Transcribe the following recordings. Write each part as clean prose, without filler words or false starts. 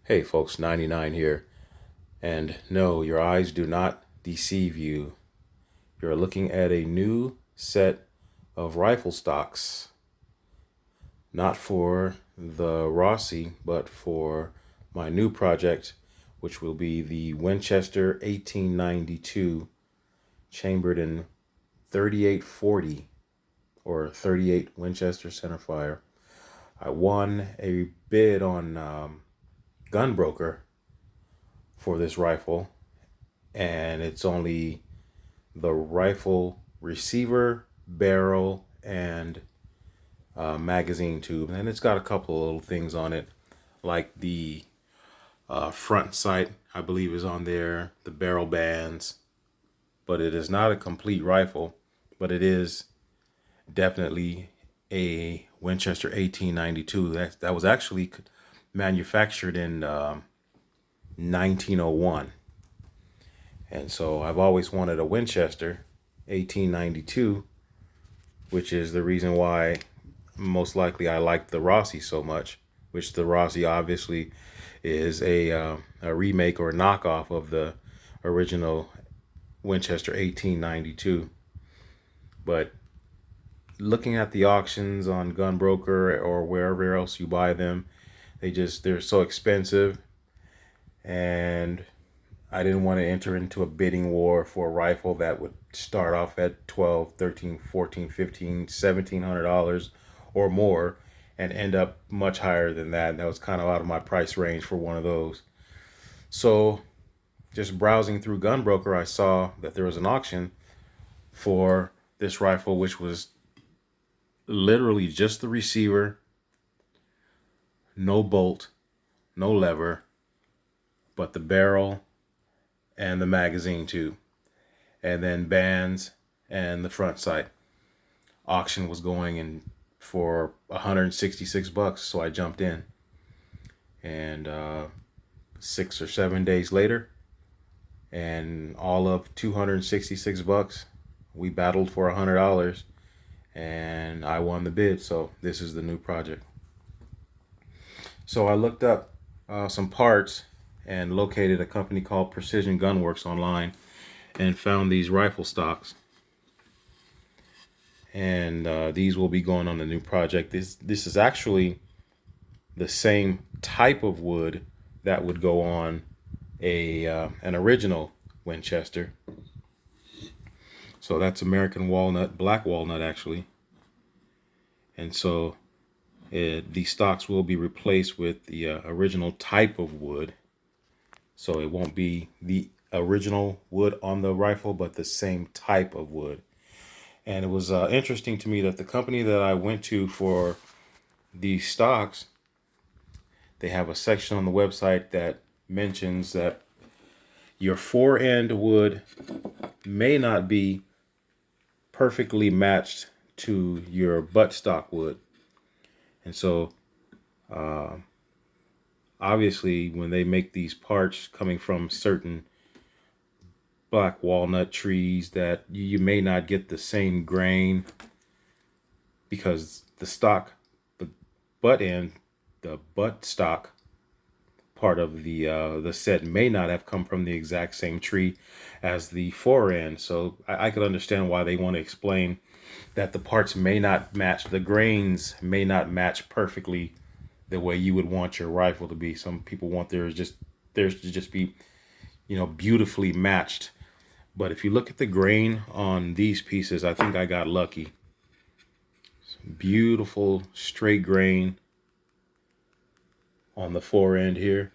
Hey folks, 99 here. And no, your eyes do not deceive you. You're looking at a new set of rifle stocks. Not for the Rossi, but for my new project, which will be the Winchester 1892 chambered in 3840 or 38 Winchester centerfire. I won a bid on Gunbroker for this rifle, and it's only the rifle receiver, barrel, and magazine tube, and it's got a couple of little things on it, like the front sight, I believe, is on there, the barrel bands, but it is not a complete rifle, but it is definitely a Winchester 1892. That was actually manufactured in 1901. And so I've always wanted a Winchester 1892, which is the reason why most likely I like the Rossi so much, which the Rossi obviously is a remake or a knockoff of the original Winchester 1892. But looking at the auctions on Gunbroker or wherever else you buy them, they're so expensive, and I didn't want to enter into a bidding war for a rifle that would start off at 12, 13, 14, 15, $1,700 or more and end up much higher than that. That was kind of out of my price range for one of those. So just browsing through Gunbroker, I saw that there was an auction for this rifle, which was literally just the receiver, no bolt, no lever, but the barrel and the magazine tube, and then bands and the front sight. Auction was going in for 166 bucks, so I jumped in, and 6 or 7 days later, and all of 266 bucks, we battled for $100, and I won the bid. So this is the new project. So I looked up some parts and located a company called Precision Gunworks online and found these rifle stocks. And these will be going on the new project. This is actually the same type of wood that would go on an original Winchester. So that's American walnut, black walnut actually. And so these stocks will be replaced with the original type of wood. So it won't be the original wood on the rifle, but the same type of wood. And it was interesting to me that the company that I went to for these stocks, they have a section on the website that mentions that your fore-end wood may not be perfectly matched to your buttstock wood. And so obviously when they make these parts coming from certain black walnut trees, that you may not get the same grain, because the stock, the butt stock part of the set may not have come from the exact same tree as the fore end. So I could understand why they want to explain that the parts may not match, the grains may not match perfectly the way you would want your rifle to be. Some people want theirs to just be, beautifully matched. But if you look at the grain on these pieces, I think I got lucky. Some beautiful straight grain on the fore end here.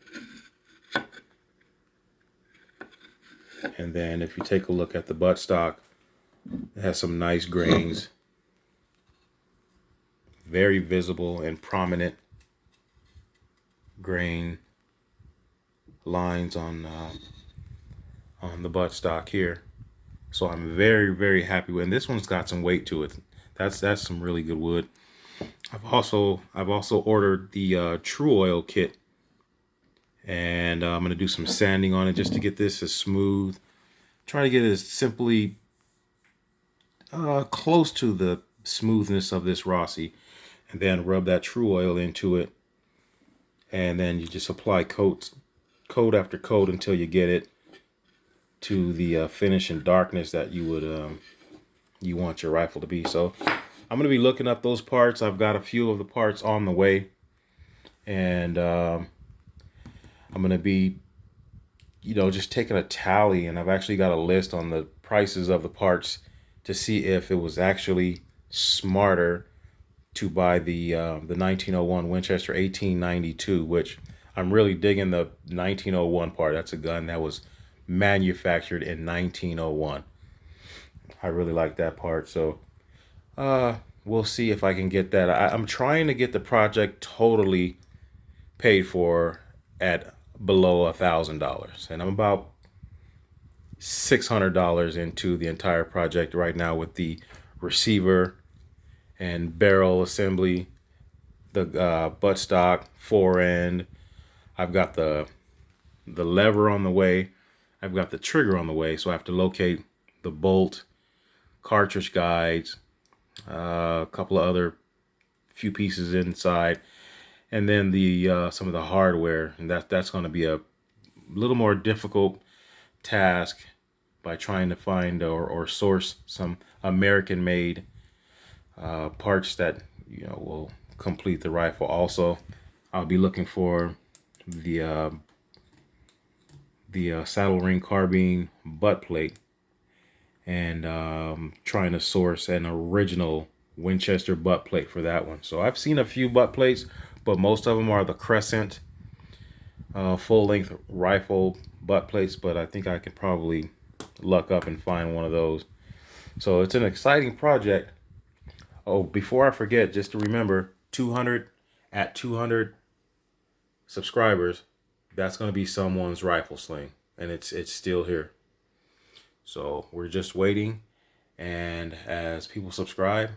And then if you take a look at the buttstock, it has some nice grains. Very visible and prominent grain lines on the buttstock here. So I'm very, very happy with it. And this one's got some weight to it. That's some really good wood. I've also ordered the True Oil kit, and I'm gonna do some sanding on it just to get this as smooth. Try to get it as simply close to the smoothness of this Rossi, and then rub that True Oil into it, and then you just apply coat after coat until you get it to the finish and darkness that you would you want your rifle to be. So I'm going to be looking up those parts. I've got a few of the parts on the way, and I'm going to be, you know, just taking a tally, and I've actually got a list on the prices of the parts to see if it was actually smarter to buy the 1901 Winchester 1892, which I'm really digging the 1901 part. That's a gun that was manufactured in 1901. I really like that part. So we'll see if I can get that. I'm trying to get the project totally paid for at below $1,000, and I'm about $600 into the entire project right now with the receiver and barrel assembly, the buttstock, fore end. I've got the lever on the way. I've got the trigger on the way, so I have to locate the bolt, cartridge guides, a couple of other few pieces inside, and then the some of the hardware, and that's going to be a little more difficult task by trying to find or source some American-made parts that, you know, will complete the rifle. Also, I'll be looking for the saddle ring carbine butt plate, and trying to source an original Winchester butt plate for that one. So I've seen a few butt plates, but most of them are the Crescent full-length rifle butt plates, but I think I could probably luck up and find one of those. So it's an exciting project. Oh, before I forget, just to remember, 200 subscribers, that's going to be someone's rifle sling, and it's still here. So we're just waiting, and as people subscribe,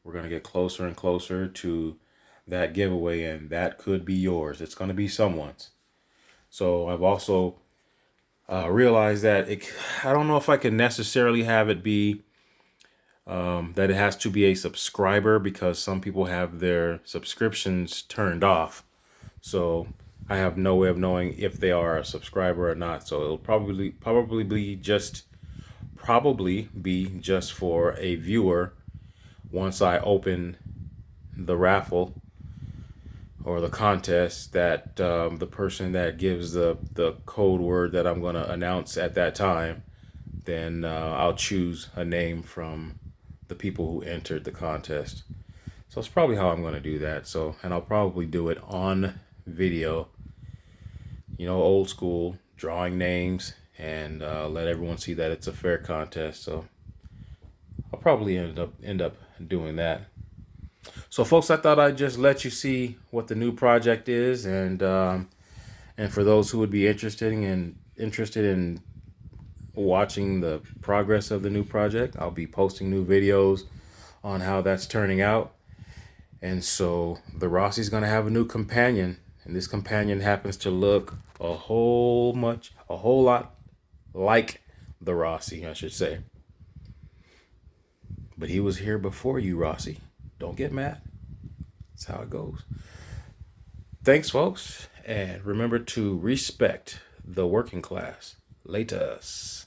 we're going to get closer and closer to that giveaway, and that could be yours. It's going to be someone's. So I've also realized that I don't know if I can necessarily have it be that it has to be a subscriber, because some people have their subscriptions turned off. So I have no way of knowing if they are a subscriber or not. So it'll probably be just for a viewer once I open the raffle or the contest, that the person that gives the code word that I'm going to announce at that time, then I'll choose a name from the people who entered the contest. So it's probably how I'm going to do that. So, and I'll probably do it on video, you know, old school, drawing names, and let everyone see that it's a fair contest. So I'll probably end up doing that. So folks, I thought I'd just let you see what the new project is, and for those who would be interested in watching the progress of the new project, I'll be posting new videos on how that's turning out. And so the Rossi's going to have a new companion, and this companion happens to look a whole lot like the Rossi, I should say. But he was here before you, Rossi. Don't get mad. That's how it goes. Thanks, folks. And remember to respect the working class. Laters.